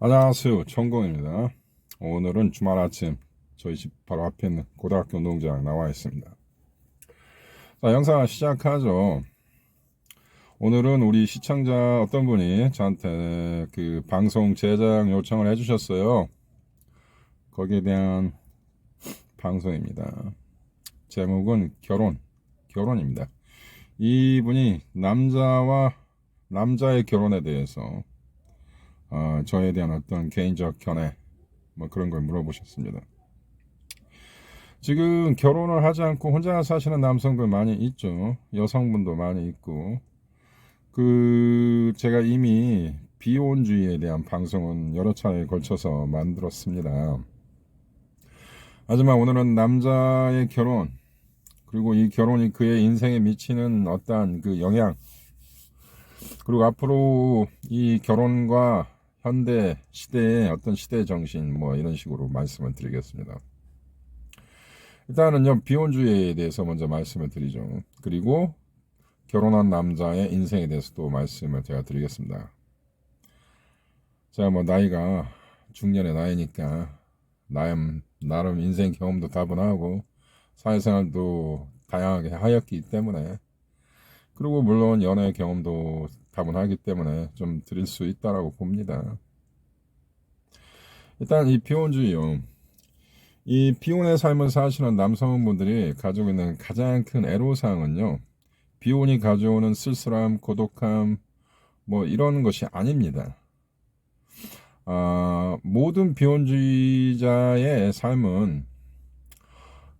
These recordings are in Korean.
안녕하세요, 천공입니다. 오늘은 주말 아침 저희 집 바로 앞에 있는 고등학교 운동장 나와 있습니다. 자, 영상 시작하죠. 오늘은 우리 시청자 어떤 분이 저한테 그 방송 제작 요청을 해주셨어요. 거기에 대한 방송입니다. 제목은 결혼입니다. 이분이 남자의 결혼에 대해서 저에 대한 어떤 개인적 견해 뭐 그런 걸 물어보셨습니다. 지금 결혼을 하지 않고 혼자 사시는 남성들 많이 있죠. 여성분도 많이 있고. 제가 이미 비혼주의에 대한 방송은 여러 차례에 걸쳐서 만들었습니다. 하지만 오늘은 남자의 결혼, 그리고 이 결혼이 그의 인생에 미치는 어떠한 그 영향, 그리고 앞으로 이 결혼과 현대 시대의 어떤 시대 정신, 뭐 이런 식으로 말씀을 드리겠습니다. 일단은요, 비혼주의에 대해서 먼저 말씀을 드리죠. 그리고 결혼한 남자의 인생에 대해서도 말씀을 제가 드리겠습니다. 제가 뭐 나이가 중년의 나이니까 나름 인생 경험도 다분하고 사회생활도 다양하게 하였기 때문에, 그리고 물론 연애 경험도 다분하기 때문에 좀 드릴 수 있다라고 봅니다. 일단 이 비혼주의요. 이 비혼의 삶을 사시는 남성분들이 가지고 있는 가장 큰 애로사항은요, 비혼이 가져오는 쓸쓸함, 고독함, 뭐 이런 것이 아닙니다. 모든 비혼주의자의 삶은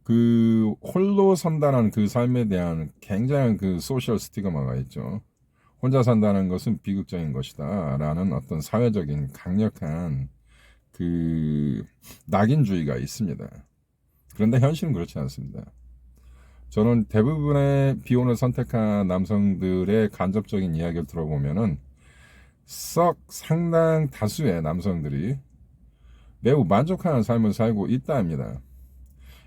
그 홀로 산다는 그 삶에 대한 굉장한 그 소셜 스티그마가 있죠. 혼자 산다는 것은 비극적인 것이다 라는 어떤 사회적인 강력한 그 낙인주의가 있습니다. 그런데 현실은 그렇지 않습니다. 저는 대부분의 비혼을 선택한 남성들의 간접적인 이야기를 들어보면은 상당 다수의 남성들이 매우 만족하는 삶을 살고 있다입니다.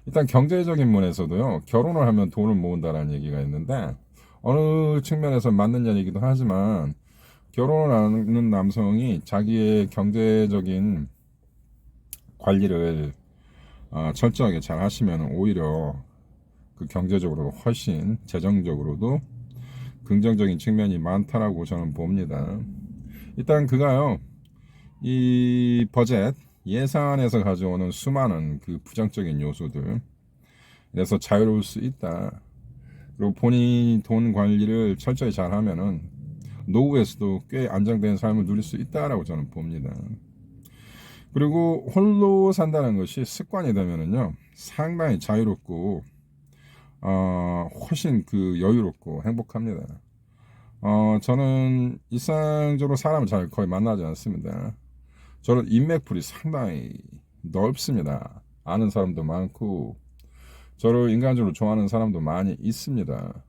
일단 경제적인 면에서도요, 결혼을 하면 돈을 모은다라는 얘기가 있는데 어느 측면에서 맞는 얘기기도 하지만, 결혼을 하는 남성이 자기의 경제적인 관리를 철저하게 잘 하시면 오히려 그 경제적으로 훨씬 재정적으로도 긍정적인 측면이 많다라고 저는 봅니다. 일단 그가요, 이 버젯 예산에서 가져오는 수많은 그 부정적인 요소들, 그래서 자유로울 수 있다. 그리고 본인이 돈 관리를 철저히 잘 하면은 노후에서도 꽤 안정된 삶을 누릴 수 있다라고 저는 봅니다. 그리고 홀로 산다는 것이 습관이 되면은요, 상당히 자유롭고 훨씬 그 여유롭고 행복합니다. 저는 일상적으로 사람을 잘 거의 만나지 않습니다. 저는 인맥풀이 상당히 넓습니다. 아는 사람도 많고 저를 인간적으로 좋아하는 사람도 많이 있습니다.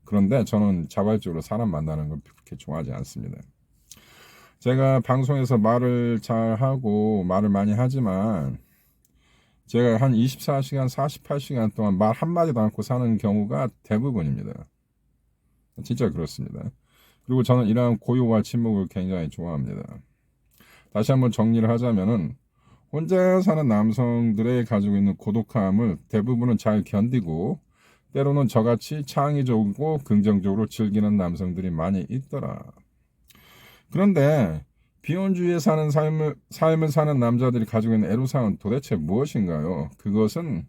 그런데 저는 자발적으로 사람 만나는 걸 그렇게 좋아하지 않습니다. 제가 방송에서 말을 잘하고 말을 많이 하지만 제가 한 24시간, 48시간 동안 말 한마디도 않고 사는 경우가 대부분입니다. 진짜 그렇습니다. 그리고 저는 이러한 고요와 침묵을 굉장히 좋아합니다. 다시 한번 정리를 하자면은, 혼자 사는 남성들의 가지고 있는 고독함을 대부분은 잘 견디고 때로는 저같이 창의적이고 긍정적으로 즐기는 남성들이 많이 있더라. 그런데 비혼주의에 사는 삶을 사는 남자들이 가지고 있는 애로사항은 도대체 무엇인가요? 그것은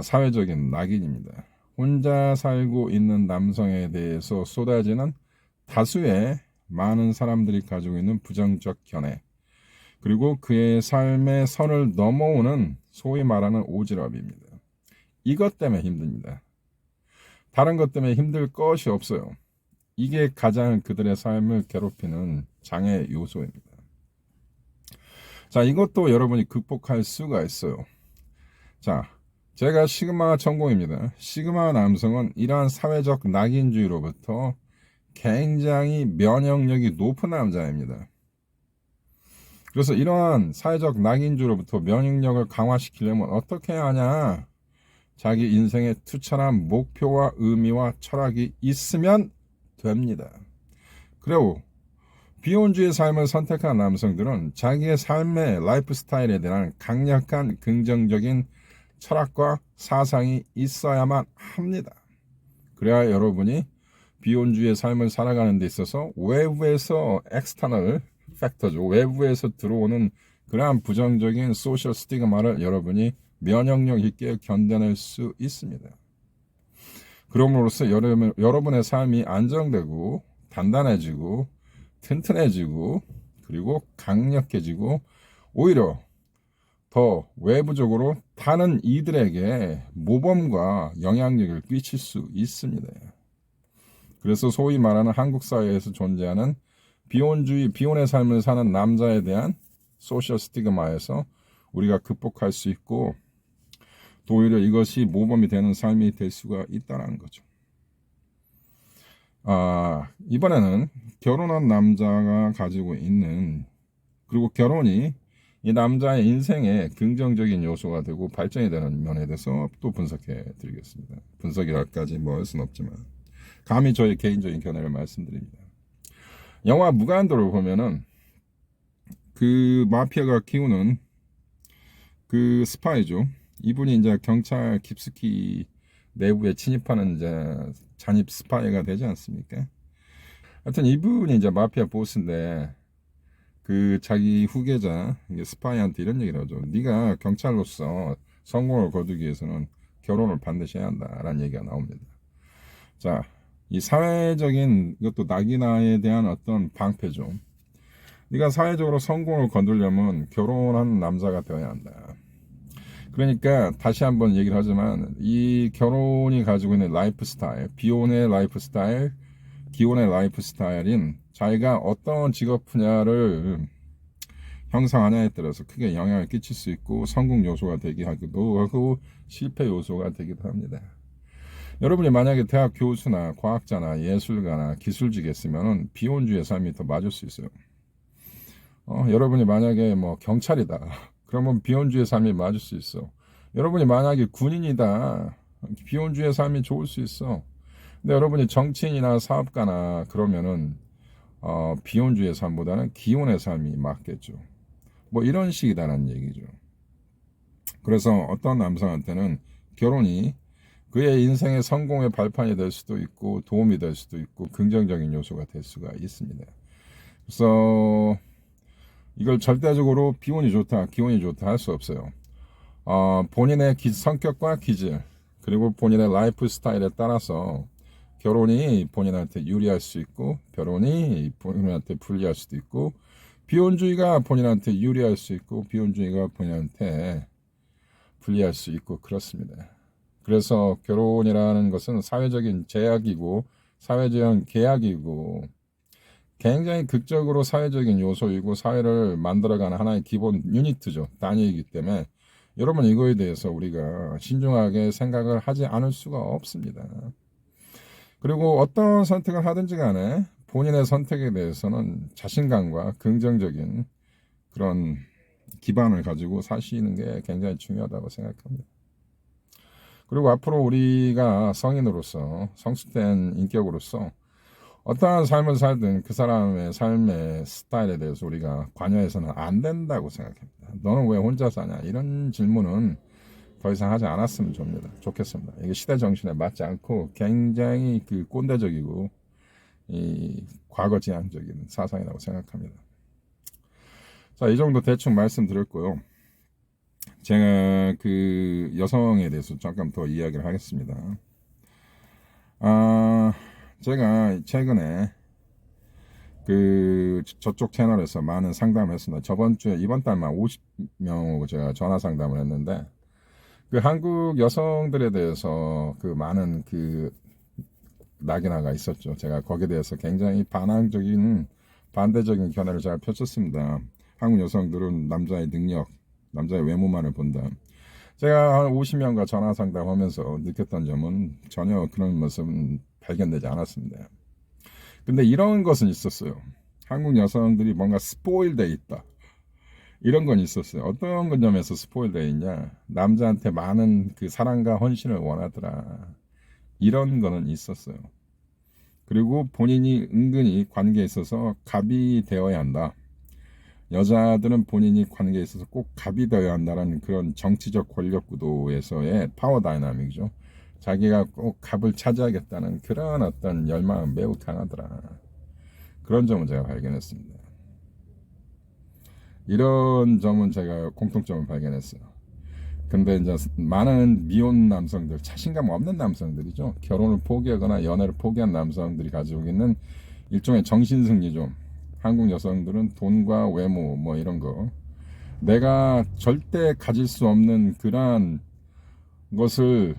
사회적인 낙인입니다. 혼자 살고 있는 남성에 대해서 쏟아지는 다수의 많은 사람들이 가지고 있는 부정적 견해, 그리고 그의 삶의 선을 넘어오는 소위 말하는 오지랖입니다. 이것 때문에 힘듭니다. 다른 것 때문에 힘들 것이 없어요. 이게 가장 그들의 삶을 괴롭히는 장애 요소입니다. 자, 이것도 여러분이 극복할 수가 있어요. 자, 제가 시그마 전공입니다. 시그마 남성은 이러한 사회적 낙인주의로부터 굉장히 면역력이 높은 남자입니다. 그래서 이러한 사회적 낙인주의로부터 면역력을 강화시키려면 어떻게 해야 하냐? 자기 인생에 투철한 목표와 의미와 철학이 있으면 됩니다. 그리고 비혼주의 삶을 선택한 남성들은 자기의 삶의 라이프 스타일에 대한 강력한 긍정적인 철학과 사상이 있어야만 합니다. 그래야 여러분이 비혼주의 삶을 살아가는 데 있어서 외부에서 external factor죠. 외부에서 들어오는 그러한 부정적인 소셜 스티그마를 여러분이 면역력 있게 견뎌낼 수 있습니다. 그럼으로써 여러분의 삶이 안정되고 단단해지고 튼튼해지고 그리고 강력해지고 오히려 더 외부적으로 다른 이들에게 모범과 영향력을 끼칠 수 있습니다. 그래서 소위 말하는 한국 사회에서 존재하는 비혼의 삶을 사는 남자에 대한 소셜 스티그마에서 우리가 극복할 수 있고 또 오히려 이것이 모범이 되는 삶이 될 수가 있다는 거죠. 이번에는 결혼한 남자가 가지고 있는 그리고 결혼이 이 남자의 인생에 긍정적인 요소가 되고 발전이 되는 면에 대해서 또 분석해 드리겠습니다. 분석이랄까지 뭐 할 수는 없지만 감히 저의 개인적인 견해를 말씀드립니다. 영화 무간도를 보면은 그 마피아가 키우는 그 스파이죠. 이분이 이제 경찰 깊숙이 내부에 침입하는 이제 잔입 스파이가 되지 않습니까? 하여튼 이분이 이제 마피아 보스인데 그 자기 후계자 스파이한테 이런 얘기를 하죠. 네가 경찰로서 성공을 거두기 위해서는 결혼을 반드시 해야 한다라는 얘기가 나옵니다. 자, 이 사회적인 이것도 낙인화에 대한 어떤 방패죠. 네가 사회적으로 성공을 거두려면 결혼한 남자가 되어야 한다. 그러니까 다시 한번 얘기를 하지만 이 결혼이 가지고 있는 라이프 스타일, 비혼의 라이프 스타일, 기혼의 라이프 스타일인 자기가 어떤 직업 분야를 형성하냐에 따라서 크게 영향을 끼칠 수 있고 성공 요소가 되기도 하고 실패 요소가 되기도 합니다. 여러분이 만약에 대학 교수나 과학자나 예술가나 기술직이었으면 비혼주의 삶이 더 맞을 수 있어요. 여러분이 만약에 뭐 경찰이다. 그러면 비혼주의 삶이 맞을 수 있어. 여러분이 만약에 군인이다. 비혼주의 삶이 좋을 수 있어. 근데 여러분이 정치인이나 사업가나 그러면은 비혼주의 삶보다는 기혼의 삶이 맞겠죠. 뭐 이런 식이다라는 얘기죠. 그래서 어떤 남성한테는 결혼이 그의 인생의 성공의 발판이 될 수도 있고 도움이 될 수도 있고 긍정적인 요소가 될 수가 있습니다. 그래서 이걸 절대적으로 비혼이 좋다, 기혼이 좋다 할 수 없어요. 본인의 성격과 기질 그리고 본인의 라이프 스타일에 따라서 결혼이 본인한테 유리할 수 있고 결혼이 본인한테 불리할 수도 있고 비혼주의가 본인한테 유리할 수 있고 비혼주의가 본인한테 불리할 수 있고 그렇습니다. 그래서 결혼이라는 것은 사회적인 제약이고 사회적인 계약이고 굉장히 극적으로 사회적인 요소이고 사회를 만들어가는 하나의 기본 유니트죠. 단위이기 때문에 여러분 이거에 대해서 우리가 신중하게 생각을 하지 않을 수가 없습니다. 그리고 어떤 선택을 하든지 간에 본인의 선택에 대해서는 자신감과 긍정적인 그런 기반을 가지고 사시는 게 굉장히 중요하다고 생각합니다. 그리고 앞으로 우리가 성인으로서 성숙된 인격으로서 어떠한 삶을 살든 그 사람의 삶의 스타일에 대해서 우리가 관여해서는 안 된다고 생각합니다. 너는 왜 혼자 사냐? 이런 질문은 더 이상 하지 않았으면 좋겠습니다. 이게 시대 정신에 맞지 않고 굉장히 그 꼰대적이고 이 과거지향적인 사상이라고 생각합니다. 자, 이 정도 대충 말씀드렸고요. 제가 그 여성에 대해서 잠깐 더 이야기를 하겠습니다. 제가 최근에 그 저쪽 채널에서 많은 상담을 했습니다. 이번 달만 50명하고 제가 전화 상담을 했는데 그 한국 여성들에 대해서 그 많은 그 낙인화가 있었죠. 제가 거기에 대해서 굉장히 반대적인 견해를 잘 펼쳤습니다. 한국 여성들은 남자의 능력, 남자의 외모만을 본다. 제가 한 50명과 전화 상담하면서 느꼈던 점은 전혀 그런 모습은 발견되지 않았습니다. 근데 이런 것은 있었어요. 한국 여성들이 뭔가 스포일돼 있다. 이런 건 있었어요. 어떤 점에서 스포일돼 있냐? 남자한테 많은 그 사랑과 헌신을 원하더라. 이런 거는 있었어요. 그리고 본인이 은근히 관계에 있어서 갑이 되어야 한다. 여자들은 본인이 관계에 있어서 꼭 갑이 되어야 한다는 그런 정치적 권력 구도에서의 파워 다이나믹이죠. 자기가 꼭 갑을 차지하겠다는 그런 어떤 열망은 매우 강하더라. 그런 점은 제가 발견했습니다. 이런 점은 제가 공통점을 발견했어요. 근데 이제 많은 미혼 남성들, 자신감 없는 남성들이죠. 결혼을 포기하거나 연애를 포기한 남성들이 가지고 있는 일종의 정신승리죠. 한국 여성들은 돈과 외모 뭐 이런 거, 내가 절대 가질 수 없는 그러한 것을,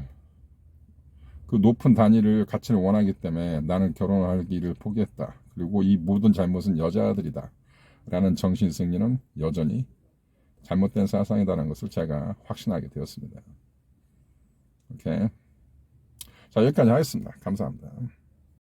그 높은 단위를 가치를 원하기 때문에 나는 결혼하기를 포기했다. 그리고 이 모든 잘못은 여자들이다 라는 정신승리는 여전히 잘못된 사상이라는 것을 제가 확신하게 되었습니다. 오케이. 자, 여기까지 하겠습니다. 감사합니다.